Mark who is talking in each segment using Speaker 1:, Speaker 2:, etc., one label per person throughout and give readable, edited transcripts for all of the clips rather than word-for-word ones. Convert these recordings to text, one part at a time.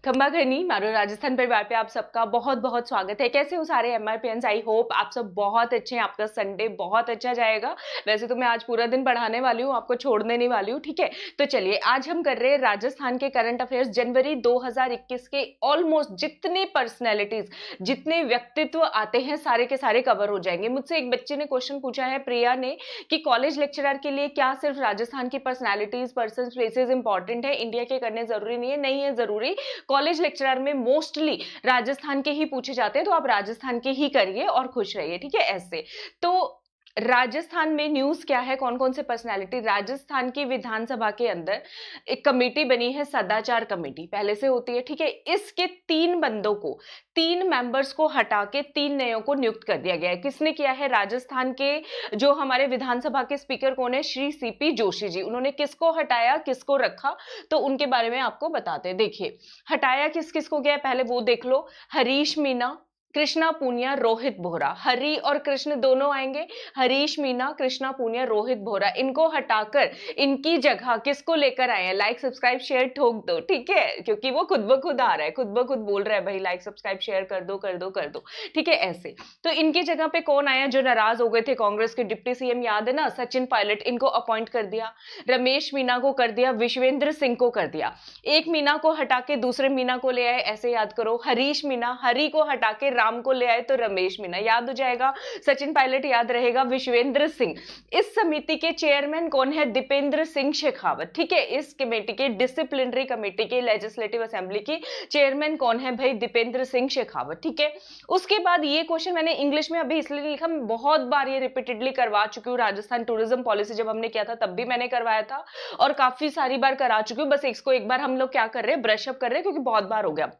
Speaker 1: खंबाघनी मारो राजस्थान परिवार पे आप सबका बहुत बहुत स्वागत है। कैसे हो सारे एमआरपीएंस? आई होप आप सब बहुत अच्छे हैं, आपका संडे बहुत अच्छा जाएगा। वैसे तो मैं आज पूरा दिन पढ़ाने वाली हूँ, आपको छोड़ने नहीं वाली हूँ, ठीक है। तो चलिए आज हम कर रहे हैं राजस्थान के करंट अफेयर्स जनवरी 2021 के। ऑलमोस्ट जितने पर्सनैलिटीज, जितने व्यक्तित्व आते हैं सारे के सारे कवर हो जाएंगे। मुझसे एक बच्चे ने क्वेश्चन पूछा है, प्रिया ने, कि कॉलेज लेक्चरर के लिए क्या सिर्फ राजस्थान की पर्सनैलिटीज, पर्सन, प्लेसेस इंपॉर्टेंट है, इंडिया के करने जरूरी नहीं है? नहीं है जरूरी। कॉलेज लेक्चरर में मोस्टली राजस्थान के ही पूछे जाते हैं, तो आप राजस्थान के ही करिए और खुश रहिए, ठीक है। ऐसे तो राजस्थान में न्यूज क्या है, कौन कौन से पर्सनालिटी। राजस्थान की विधानसभा के अंदर एक कमेटी बनी है, सदाचार कमेटी, पहले से होती है, ठीक है। इसके 3 बंदों को, 3 मेंबर्स को हटा के 3 नयों को नियुक्त कर दिया गया है। किसने किया है? राजस्थान के जो हमारे विधानसभा के स्पीकर कौन है? श्री सीपी जोशी जी। उन्होंने किसको हटाया, किसको रखा, तो उनके बारे में आपको बताते हैं। देखिए हटाया किस किस को गया, पहले वो देख लो। हरीश मीना, कृष्णा पूनिया, रोहित बोहरा। हरि और कृष्ण दोनों आएंगे। हरीश मीना, कृष्णा पूनिया, रोहित बोहरा, इनको हटाकर इनकी जगह किसको लेकर आए हैं? लाइक सब्सक्राइब शेयर ठोक दो, ठीक है, क्योंकि वो खुद ब खुद आ रहा है, खुद ब खुद बोल रहा है भाई लाइक सब्सक्राइब शेयर कर दो कर दो कर दो, ठीक है। ऐसे तो इनकी जगह पे कौन आया? जो नाराज हो गए थे कांग्रेस के डिप्टी सीएम, याद है ना, सचिन पायलट, इनको अपॉइंट कर दिया। रमेश मीना को कर दिया, विश्वेंद्र सिंह को कर दिया। एक मीना को हटा के दूसरे मीना को ले आए, ऐसे याद करो। हरीश मीना, हरि को हटा के राम को ले आए तो रमेश मीना, याद हो जाएगा। सचिन पायलट याद रहेगा। विश्वेंद्र सिंह। इस समिति के चेयरमैन कौन है? दीपेंद्र सिंह शेखावत, ठीक है। इस कमेटी के, डिसिप्लिनरी कमेटी के, लेजिस्लेटिव असेंबली की चेयरमैन कौन है भाई? दीपेंद्र सिंह शेखावत, ठीक है। उसके बाद ये क्वेश्चन मैंने इंग्लिश में अभी इसलिए लिखा, मैं बहुत बार ये रिपीटेडली करवा चुकी हूँ। राजस्थान टूरिज्म पॉलिसी जब हमने किया था तब भी मैंने करवाया था और काफी सारी बार करा चुकी हूँ। बस इसको एक बार हम लोग क्या कर रहे हैं, ब्रश अप कर रहे हैं, क्योंकि बहुत बार हो गया।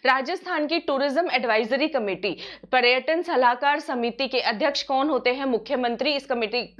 Speaker 1: राजस्थान की टूरिज्म एडवाइजरी कमेटी, पर्यटन सलाहकार समिति के अध्यक्ष कौन होते हैं? मुख्यमंत्री। इस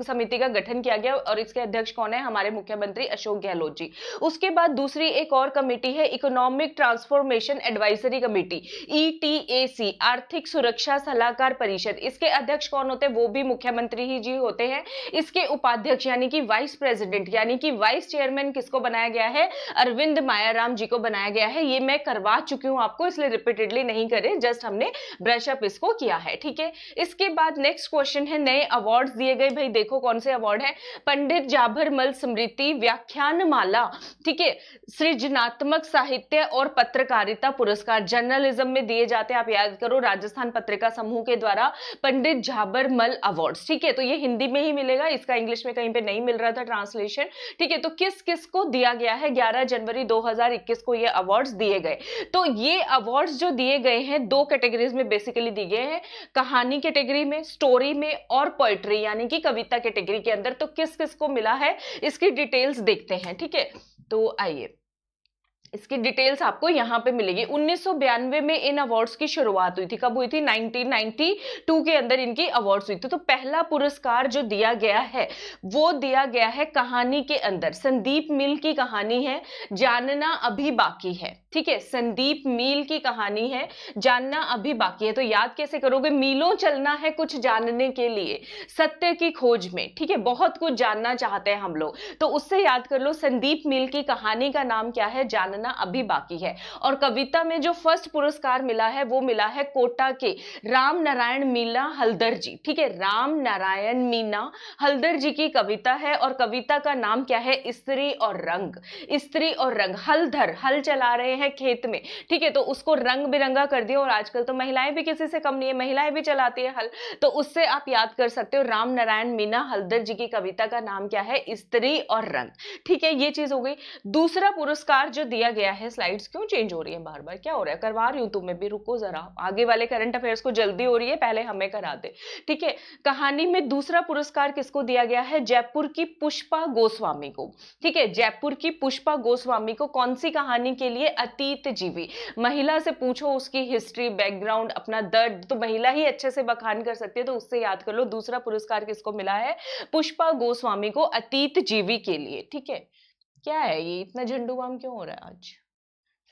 Speaker 1: समिति का गठन किया गया और इसके अध्यक्ष कौन है? हमारे मुख्यमंत्री अशोक गहलोत जी। उसके बाद दूसरी एक और कमेटी है, इकोनॉमिक ट्रांसफॉर्मेशन एडवाइजरी कमेटी, ईटीएसी, आर्थिक सुरक्षा सलाहकार परिषद। इसके अध्यक्ष कौन होते हैं? वो भी मुख्यमंत्री ही जी होते हैं। इसके उपाध्यक्ष यानी कि वाइस प्रेसिडेंट यानी कि वाइस चेयरमैन किसको बनाया गया है? अरविंद मायाराम जी को बनाया गया है। ये मैं करवा चुकी हूं आपको, इसलिए रिपीटेडली नहीं करें, जस्ट हमने ब्रश अप इसको किया है, ठीक है। इसके बाद नेक्स्ट क्वेश्चन है, नए अवार्ड्स दिए गए। भाई देखो कौन से अवार्ड है। पंडित जाभरमल स्मृति व्याख्यान माला, ठीक है। सृजनात्मक साहित्य और पत्रकारिता पुरस्कार जर्नलिज्म में दिए जाते हैं, आप याद करो, राजस्थान पत्रिका समूह के द्वारा पंडित जाभरमल अवार्ड्स, ठीक है। तो ये हिंदी में ही मिलेगा, इसका इंग्लिश में कहीं पे नहीं मिल रहा था ट्रांसलेशन, ठीक है। तो किस किस को दिया गया है? 11 जनवरी 2021 को ये अवार्ड्स दिए गए। तो ये अवार्ड्स जो दिए गए हैं 2 कैटेगरीज में बेसिकली दिए गए हैं, कहानी कैटेगरी में, स्टोरी में, और पोएट्री यानी कि कविता कैटेगरी के अंदर। तो किस किस को मिला है इसकी डिटेल्स देखते हैं, ठीक है। तो आइए इसकी डिटेल्स आपको यहां पे मिलेगी। 1992 में इन अवार्ड्स की शुरुआत हुई थी। कब हुई थी? 1992 के अंदर इनकी अवार्ड्स हुई थी। तो पहला पुरस्कार जो दिया गया है वो दिया गया है कहानी के अंदर। संदीप मील की कहानी है, जानना अभी बाकी है, ठीक है। संदीप मील की कहानी है, जानना अभी बाकी है। तो याद कैसे करोगे? मीलों चलना है कुछ जानने के लिए, सत्य की खोज में, ठीक है। बहुत कुछ जानना चाहते हैं हम लोग, तो उससे याद कर लो। संदीप मील की कहानी का नाम क्या है? जानना अभी बाकी है। और कविता में जो फर्स्ट पुरस्कार मिला है वो मिला है कोटा के राम नारायण मीना हल्दर जी, ठीक है। राम नारायण मीना हल्दर जी की कविता है और कविता का नाम क्या है? स्त्री और रंग। स्त्री और रंग। हलधर, हल चला रहे हैं खेत में, ठीक है, तो उसको रंग बिरंगा कर दिया। और आजकल तो महिलाएं भी किसी से कम नहीं है, महिलाएं भी चलाती है हल, तो उससे आप याद कर सकते हो। राम नारायण मीना हल्दर जी की कविता का नाम क्या है? स्त्री और रंग, ठीक है। ये चीज हो गई। दूसरा पुरस्कार जो दिया गया है, स्लाइड्स क्यों चेंज हो रही है बार बार, क्या हो रहा है? करवा रही हूं, तुम्हें भी रुको जरा, आगे वाले करंट अफेयर्स को जल्दी हो रही है, पहले हमें करा दे, ठीक है। कहानी में दूसरा पुरस्कार किसको दिया गया है? जयपुर की पुष्पा गोस्वामी को, ठीक है। जयपुर की पुष्पा गोस्वामी को कौन सी कहानी के लिए? अतीत जीवी। महिला से पूछो उसकी हिस्ट्री, बैकग्राउंड, अपना दर्द, तो महिला ही अच्छे से बखान कर सकती है, तो उससे याद कर लो। दूसरा पुरस्कार किसको मिला है? पुष्पा गोस्वामी को, अतीत जीवी के लिए, ठीक है। क्या है ये, इतना झंडू बाम क्यों हो रहा है आज?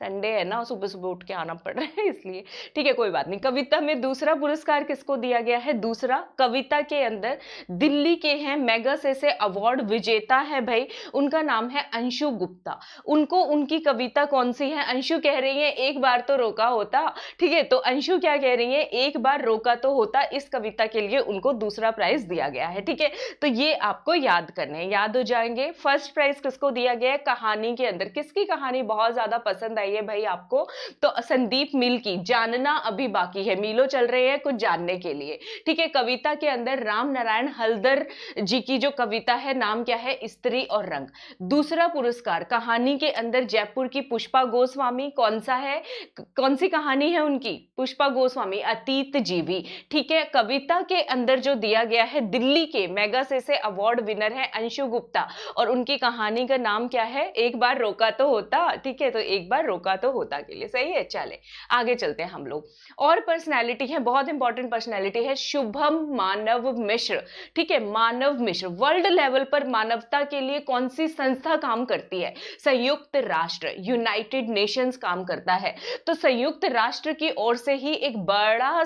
Speaker 1: संडे है ना, सुबह सुबह उठ के आना पड़ रहा है इसलिए। ठीक है, कोई बात नहीं। कविता में दूसरा पुरस्कार किसको दिया गया है? दूसरा कविता के अंदर दिल्ली के हैं, मैगसेसे अवार्ड विजेता है भाई, उनका नाम है अंशु गुप्ता। उनको उनकी कविता कौन सी है? अंशु कह रही है एक बार तो रोका होता। ठीक है, तो अंशु क्या कह रही है? एक बार रोका तो होता। इस कविता के लिए उनको दूसरा प्राइज दिया गया है। ठीक है, तो ये आपको याद करने हैं, याद हो जाएंगे। फर्स्ट प्राइज किसको दिया गया है? कहानी के अंदर किसकी कहानी बहुत ज्यादा पसंद आई है भाई आपको? तो संदीप मिल की, जानना अभी बाकी है। मीलो चल रहे हैं कुछ जानने के लिए। ठीक है, कविता के अंदर राम नारायण हलदर जी की जो कविता है, नाम क्या है? स्त्री और रंग। दूसरा पुरस्कार कहानी के अंदर जयपुर की पुष्पा गोस्वामी, कौन सा है? कौन सी कहानी है उनकी? पुष्पा गोस्वामी, अतीत जीवी। ठीक है, कविता के अंदर जो दिया गया है, दिल्ली के मैगसेसे अवार्ड विनर है अंशु गुप्ता, और उनकी कहानी का नाम क्या है? एक बार रोका तो होता। ठीक है, तो एक बार रोका तो होता के लिए सही है। चले आगे चलते हैं हम लोग। और पर्सनैलिटी है, बहुत इंपॉर्टेंट पर्सनैलिटी है, शुभम मानव मिश्र। ठीक है, मानव मिश्र वर्ल्ड लेवल पर मानवता के लिए कौन सी संस्था काम करती है? संयुक्त राष्ट्र, यूनाइटेड नेशंस काम करता है। तो संयुक्त राष्ट्र की ओर से ही एक बड़ा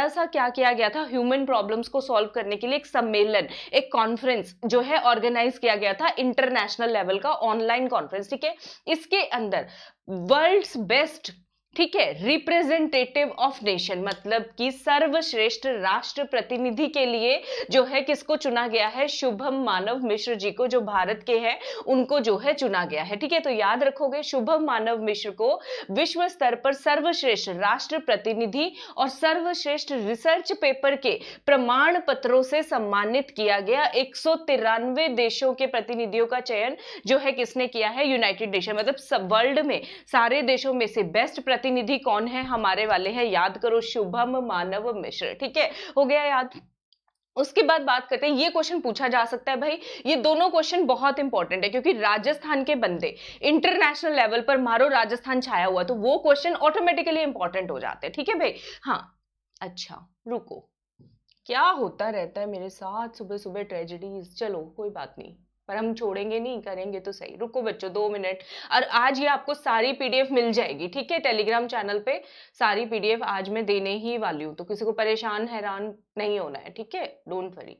Speaker 1: सा क्या किया गया था? ह्यूमन प्रॉब्लम्स को सॉल्व करने के लिए एक सम्मेलन, एक कॉन्फ्रेंस जो है ऑर्गेनाइज किया गया था, इंटरनेशनल लेवल का ऑनलाइन कॉन्फ्रेंस। ठीक है, इसके अंदर वर्ल्ड्स बेस्ट, ठीक है, रिप्रेजेंटेटिव ऑफ नेशन, मतलब कि सर्वश्रेष्ठ राष्ट्र प्रतिनिधि के लिए जो है किसको चुना गया है? शुभम मानव मिश्र जी को, जो भारत के हैं उनको जो है चुना गया है। ठीक है, तो याद रखोगे शुभम मानव मिश्र को विश्व स्तर पर सर्वश्रेष्ठ राष्ट्र प्रतिनिधि और सर्वश्रेष्ठ रिसर्च पेपर के प्रमाण पत्रों से सम्मानित किया गया। 193 देशों के प्रतिनिधियों का चयन जो है किसने किया है? United nation. मतलब वर्ल्ड में सारे देशों में से बेस्ट प्रतिनिधि कौन है? हमारे वाले हैं, याद करो, शुभम मानव मिश्र। ठीक है, हो गया याद। उसके बाद बात करते हैं, ये क्वेश्चन पूछा जा सकता है भाई, ये दोनों क्वेश्चन बहुत इंपॉर्टेंट है, क्योंकि राजस्थान के बंदे इंटरनेशनल लेवल पर मारो राजस्थान छाया हुआ, तो वो क्वेश्चन ऑटोमेटिकली इंपॉर्टेंट हो जाते हैं। ठीक है भाई, हाँ अच्छा रुको, क्या होता रहता है मेरे साथ सुबह सुबह ट्रेजेडीज। चलो कोई बात नहीं, पर हम छोड़ेंगे नहीं, करेंगे तो सही। रुको बच्चों 2 मिनट। और आज ये आपको सारी पीडीएफ मिल जाएगी। ठीक है, टेलीग्राम चैनल पे सारी पीडीएफ आज मैं देने ही वाली हूँ, तो किसी को परेशान हैरान नहीं होना है। ठीक है, डोंट वरी,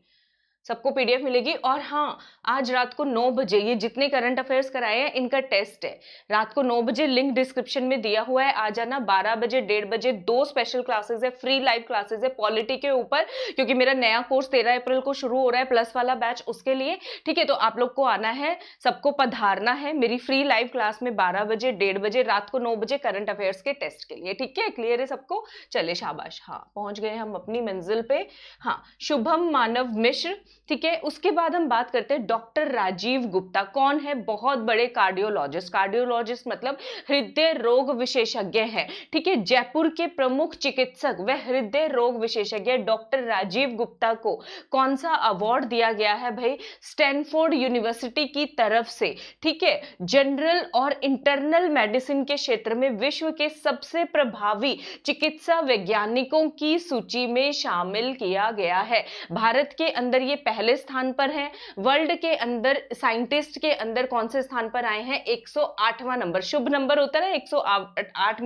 Speaker 1: सबको पीडीएफ मिलेगी। और हाँ, आज रात को 9 बजे ये जितने करंट अफेयर्स कराए हैं इनका टेस्ट है, रात को 9 बजे, लिंक डिस्क्रिप्शन में दिया हुआ है, आ जाना। 12 बजे 1:30 बजे 2 स्पेशल क्लासेस है, फ्री लाइव क्लासेस है पॉलिटी के ऊपर, क्योंकि मेरा नया कोर्स 13 अप्रैल को शुरू हो रहा है, प्लस वाला बैच, उसके लिए। ठीक है, तो आप लोग को आना है, सबको पधारना है मेरी फ्री लाइव क्लास में 12 बजे 1:30 बजे, रात को 9 बजे करंट अफेयर्स के टेस्ट के लिए। ठीक है, क्लियर है सबको? चले शाबाश, हाँ पहुंच गए हम अपनी मंजिल पे। हाँ, शुभम मानव मिश्र। ठीक है, उसके बाद हम बात करते हैं डॉक्टर राजीव गुप्ता। कौन है? बहुत बड़े कार्डियोलॉजिस्ट, कार्डियोलॉजिस्ट मतलब हृदय रोग विशेषज्ञ हैं। ठीक है, जयपुर के प्रमुख चिकित्सक व हृदय रोग विशेषज्ञ डॉक्टर राजीव गुप्ता को कौन सा अवार्ड दिया गया है भाई? स्टैनफोर्ड यूनिवर्सिटी की तरफ से। ठीक है, जनरल और इंटरनल मेडिसिन के क्षेत्र में विश्व के सबसे प्रभावी चिकित्सा वैज्ञानिकों की सूची में शामिल किया गया है। भारत के अंदर ये पहले स्थान पर है। वर्ल्ड के अंदर साइंटिस्ट के अंदर कौन से स्थान पर आए हैं? 108वां नंबर। शुभ नंबर होता है ना 108,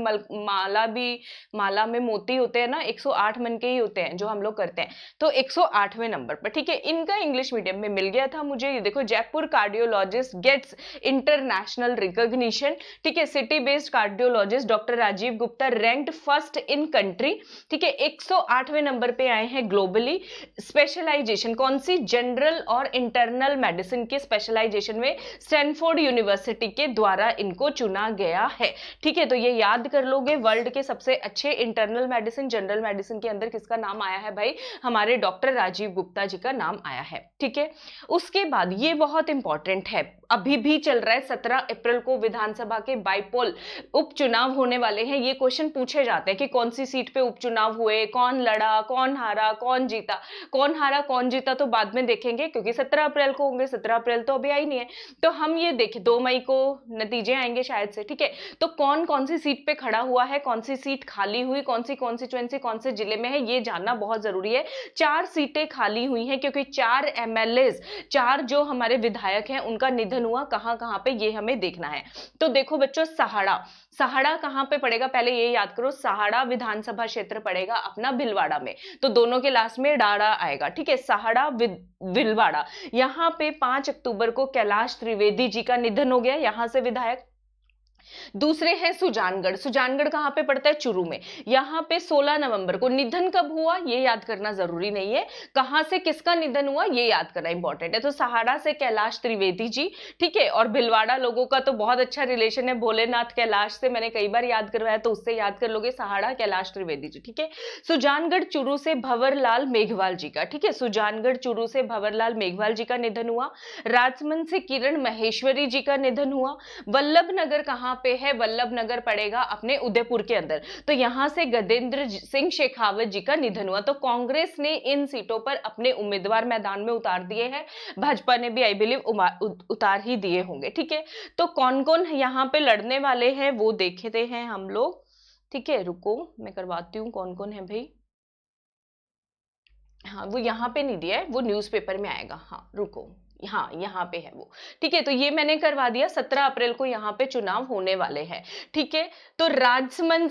Speaker 1: माला में मोती होते हैं ना, 108 मन के ही होते हैं जो हम लोग करते हैं, तो 108वें नंबर पर। ठीक है, इनका इंग्लिश मीडियम में मिल गया था मुझे। ये देखो, Jaipur cardiologist gets international recognition. ठीक है, city based cardiologist doctor Rajeev Gupta ranked first in country. ठीक है, 108वें नंबर पे आए हैं ग्लोबली। स्पेशलाइजेशन कौन सी? जनरल और इंटरनल मेडिसिन के स्पेशलाइजेशन में स्टैनफोर्ड यूनिवर्सिटी के द्वारा इनको चुना गया है। ठीक है, तो ये याद कर लोगे, वर्ल्ड के सबसे अच्छे इंटरनल मेडिसिन, जनरल मेडिसिन के अंदर किसका नाम आया है भाई? हमारे डॉक्टर राजीव गुप्ता जी का नाम आया है। ठीक है, उसके बाद ये बहुत इंपॉर्टेंट है, अभी भी चल रहा है, 17 अप्रैल को विधानसभा के बाइपोल उपचुनाव होने वाले हैं। ये क्वेश्चन पूछे जाते हैं कि कौन सी सीट पे उपचुनाव हुए, कौन लड़ा, कौन हारा, कौन जीता। कौन हारा कौन जीता तो बाद में देखेंगे क्योंकि 17 अप्रैल को होंगे, 17 अप्रैल तो अभी आई नहीं है। तो हम ये देखें 2 मई को नतीजे आएंगे शायद से, ठीक है। तो कौन कौन सी सीट पे खड़ा हुआ है, कौन सी सीट खाली हुई, कौन सी कॉन्स्टिट्यूएंसी कौन से जिले में है, ये जानना बहुत जरूरी है। 4 सीटें खाली हुई हैं क्योंकि 4 एमएलएज, 4 जो हमारे विधायक हैं उनका निधन हुआ। कहां कहां पे ये हमें देखना है। तो देखो बच्चों, सहाड़ा कहां पे पड़ेगा, पहले ये याद करो, सहाड़ा विधानसभा क्षेत्र पड़ेगा अपना भिलवाड़ा में। तो दोनों के लास्ट में डाड़ा आएगा, ठीक है। सहाड़ा भिलवाड़ा, यहां पे 5 अक्टूबर को कैलाश त्रिवेदी जी का निधन हो गया, यहां से विधायक। दूसरे हैं सुजानगढ़। सुजानगढ़ कहां पे पड़ता है, चुरू में। यहां पे 16 नवंबर को, निधन कब हुआ ये याद करना जरूरी नहीं है, कहां से किसका निधन हुआ ये याद करना इंपॉर्टेंट है। तो सहाड़ा से कैलाश त्रिवेदी जी, ठीक है। और भिलवाड़ा लोगों का तो बहुत अच्छा रिलेशन है भोलेनाथ कैलाश से, मैंने कई बार याद करवाया, तो उससे याद कर लोगे, सहाड़ा कैलाश त्रिवेदी जी, ठीक है। सुजानगढ़ चुरू से भंवरलाल मेघवाल जी का, ठीक है। सुजानगढ़ चुरू से भंवरलाल मेघवाल जी का निधन हुआ। राजमंद से किरण महेश्वरी जी का निधन हुआ। वल्लभ नगर कहां पे है, वल्लभ नगर पड़ेगा अपने उदयपुर के अंदर। तो यहां से गजेंद्र सिंह शेखावत जी का निधन हुआ। तो कांग्रेस ने इन सीटों पर अपने उम्मीदवार मैदान में उतार दिए हैं, भाजपा ने भी आई बिलीव उतार ही दिए होंगे, ठीक है। तो कौन कौन यहां पे लड़ने वाले हैं वो देखते हैं हम लोग, ठीक है। रुको मैं करवाती हूँ कौन कौन है भाई। हाँ वो यहाँ पे नहीं दिया है, वो न्यूज़पेपर में आएगा। हाँ रुको, हाँ यहाँ पे है वो, ठीक है। तो ये मैंने करवा दिया, 17 अप्रैल को यहाँ पे चुनाव होने वाले हैं, ठीक है। तो राजमंद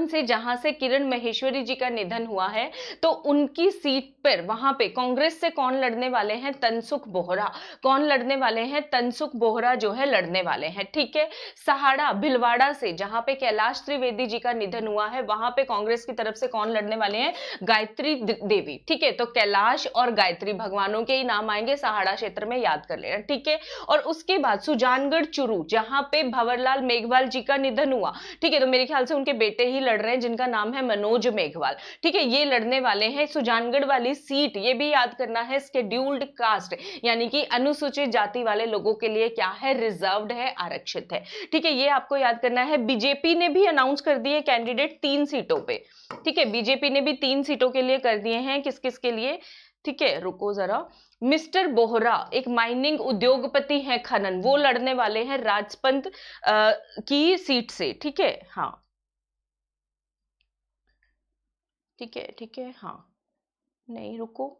Speaker 1: से जहां से किरण महेश्वरी जी का निधन हुआ है, तो उनकी सीट पर वहां पे कांग्रेस से कौन लड़ने वाले हैं, तनसुख बोहरा। कौन लड़ने वाले हैं, तनसुख बोहरा जो है लड़ने वाले हैं, ठीक है। सहाड़ा भिलवाड़ा से जहां पे कैलाश त्रिवेदी जी का निधन हुआ है, वहां पे कांग्रेस की तरफ से कौन लड़ने वाले हैं, गायत्री देवी, ठीक है। तो कैलाश और गायत्री भगवानों के ही नाम आएंगे, सहाड़ा क्षेत्र में याद कर लेना, ठीक है। और उसके बाद सुजानगढ़ चुरू जहां पे भंवरलाल मेघवाल जी का निधन हुआ, ठीक है। तो मेरे ख्याल से उनके बेटे ही लड़ रहे हैं जिनका नाम है मनोज मेघवाल, ठीक है। ये लड़ने वाले हैं। सुजानगढ़ वाली सीट ये भी याद करना है, शेड्यूल्ड कास्ट यानी कि अनुसूचित जाति वाले लोगों के लिए क्या है, रिजर्व्ड है, आरक्षित है, ठीक है। ये आपको याद करना है। बीजेपी ने भी अनाउंस कर दिए कैंडिडेट 3 सीटों पे, ठीक है। बीजेपी ने भी 3 सीटों के लिए कर दिए हैं, किस किस के लिए, ठीक है। रुको जरा, मिस्टर बोहरा एक माइनिंग उद्योगपति है, खनन, वो लड़ने वाले हैं राजपंत की सीट से, ठीक है। हाँ ठीक है, ठीक है। हाँ नहीं रुको,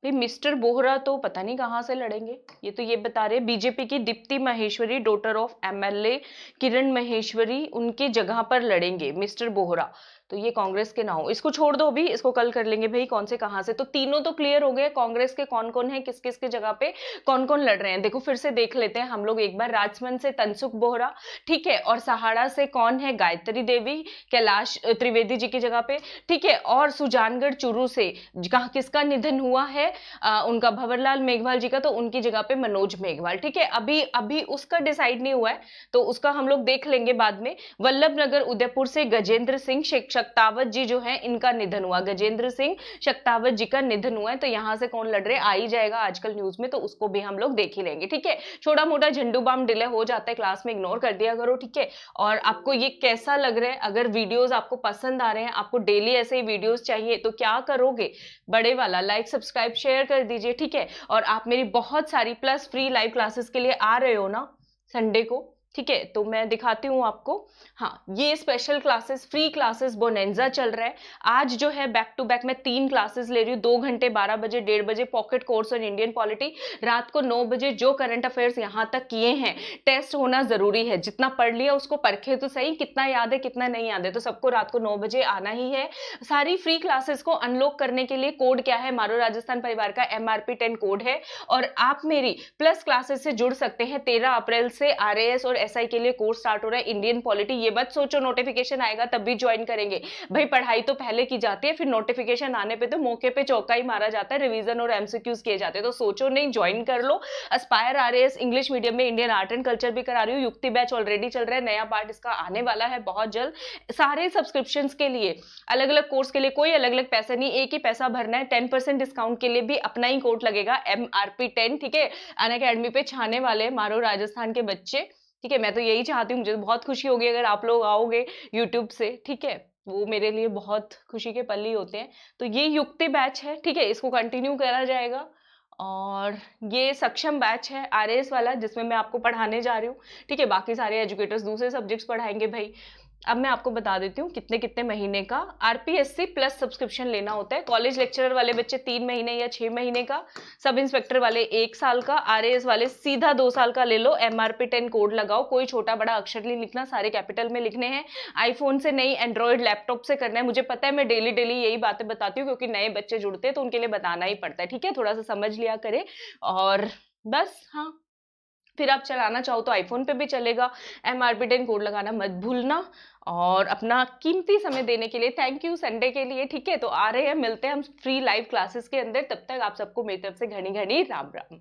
Speaker 1: भाई मिस्टर बोहरा तो पता नहीं कहां से लड़ेंगे। ये तो ये बता रहे बीजेपी की Deepti Maheshwari daughter of MLA Kiran Maheshwari उनके जगह पर लड़ेंगे मिस्टर बोहरा। तो ये कांग्रेस के ना हो, इसको छोड़ दो अभी, इसको कल कर लेंगे भाई कौन से कहां से। तो तीनों तो क्लियर हो गए, कांग्रेस के कौन कौन है, किस किस की जगह पे कौन कौन लड़ रहे हैं। देखो फिर से देख लेते हैं हम लोग एक बार। राजमंद से तनसुख बोहरा, ठीक है। और सहाड़ा से कौन है, गायत्री देवी, कैलाश त्रिवेदी जी की जगह पे, ठीक है। और सुजानगढ़ चुरू से किसका निधन हुआ है, उनका भंवरलाल मेघवाल जी का, तो उनकी जगह पे मनोज मेघवाल, ठीक है। अभी अभी उसका डिसाइड नहीं हुआ है, तो उसका हम लोग देख लेंगे बाद में। वल्लभ नगर उदयपुर से गजेंद्र सिंह शक्तावत जी जो है इनका निधन हुआ, गजेंद्र सिंह शक्तावत जी का निधन हुआ है। तो यहां से कौन लड़ रहे आ ही जाएगा आजकल न्यूज में, तो उसको भी हम लोग देख ही लेंगे, ठीक है। छोटा मोटा झंडू बाम डिले हो जाता है क्लास में, इग्नोर कर दिया करो, ठीक है। और आपको ये कैसा लग रहा है, अगर वीडियोस आपको पसंद आ रहे हैं, आपको डेली ऐसे ही वीडियोस चाहिए, तो क्या करोगे, बड़े वाला लाइक सब्सक्राइब शेयर कर दीजिए, ठीक है। और आप मेरी बहुत सारी प्लस फ्री लाइव क्लासेस के लिए आ रहे हो ना संडे को, ठीक है। तो मैं दिखाती हूँ आपको, हाँ ये special classes, free classes bonanza चल रहा है। आज जो है बैक टू बैक मैं 3 क्लासेस ले रही हूँ, 2 घंटे 12 बजे 1:30 बजे pocket course on Indian polity, रात को 9 बजे जो करंट अफेयर्स यहाँ तक किए हैं, टेस्ट होना जरूरी है, जितना पढ़ लिया उसको परखे तो सही, कितना याद है कितना नहीं याद है। तो सबको रात को 9 बजे आना ही है। सारी फ्री क्लासेस को अनलॉक करने के लिए कोड क्या है, मारो राजस्थान परिवार का MRP10 कोड है। और आप मेरी प्लस क्लासेस से जुड़ सकते हैं। 13 अप्रैल से RAS और SI के लिए कोर्स स्टार्ट हो रहा है इंडियन पॉलिटी। ये मत सोचो नोटिफिकेशन आएगा तब भी ज्वाइन करेंगे, भाई पढ़ाई तो पहले की जाती है, फिर नोटिफिकेशन आने पे तो मौके पे चौका ही मारा जाता है, रिवीजन और MCQs किए जाते हैं। तो सोचो नहीं, ज्वाइन कर लो। एस्पायर RAS इंग्लिश मीडियम में इंडियन आर्ट एंड कल्चर भी करा रही हूँ, युक्ति बैच ऑलरेडी चल रहा है, नया पार्ट इसका आने वाला है बहुत जल्द। सारे सब्सक्रिप्शन के लिए, अलग अलग कोर्स के लिए कोई अलग अलग पैसा नहीं, एक ही पैसा भरना है। 10% डिस्काउंट के लिए भी अपना ही कोड लगेगा MRP10, ठीक है। अनअकैडमी पे छाने वाले मारो राजस्थान के बच्चे, ठीक है, मैं तो यही चाहती हूँ, मुझे तो बहुत खुशी होगी अगर आप लोग आओगे यूट्यूब से, ठीक है? वो मेरे लिए बहुत खुशी के पल ही होते हैं। तो ये युक्ति बैच है, ठीक है? इसको कंटिन्यू करा जाएगा और ये सक्षम बैच है आरएएस वाला जिसमें मैं आपको पढ़ाने जा रही हूँ, ठीक है? बाकी सारे एजुकेटर्स दूसरे सब्जेक्ट्स पढ़ाएँगे भई। अब मैं आपको बता देती हूँ कितने-कितने महीने का आरपीएससी प्लस सब्सक्रिप्शन लेना होता है। कॉलेज लेक्चरर वाले बच्चे 3 महीने या 6 महीने का, सब इंस्पेक्टर वाले 1 साल का, आरएएस वाले सीधा 2 साल का ले लो। एमआरपी 10 कोड लगाओ, कोई छोटा-बड़ा अक्षर नहीं लिखना, सारे कैपिटल में लिखने हैं। आईफ़ोन से नहीं, एंड्रॉयड लैपटॉप से करना है। मुझे पता है मैं डेली-डेली यही बातें बताती हूँ क्योंकि नए बच्चे जुड़ते हैं तो उनके लिए बताना ही पड़ता है, ठीक है? थोड़ा-सा समझ लिया करें और बस हाँ। फिर आप चलाना चाहो तो आईफ़ोन पे भी चलेगा। एमआरपी 10 कोड लगाना मत भूलना और अपना कीमती समय देने के लिए थैंक यू संडे के लिए, ठीक है? तो आ रहे हैं, मिलते हैं हम फ्री लाइव क्लासेस के अंदर। तब तक आप सबको मेरी तरफ से घनी-घनी राम-राम।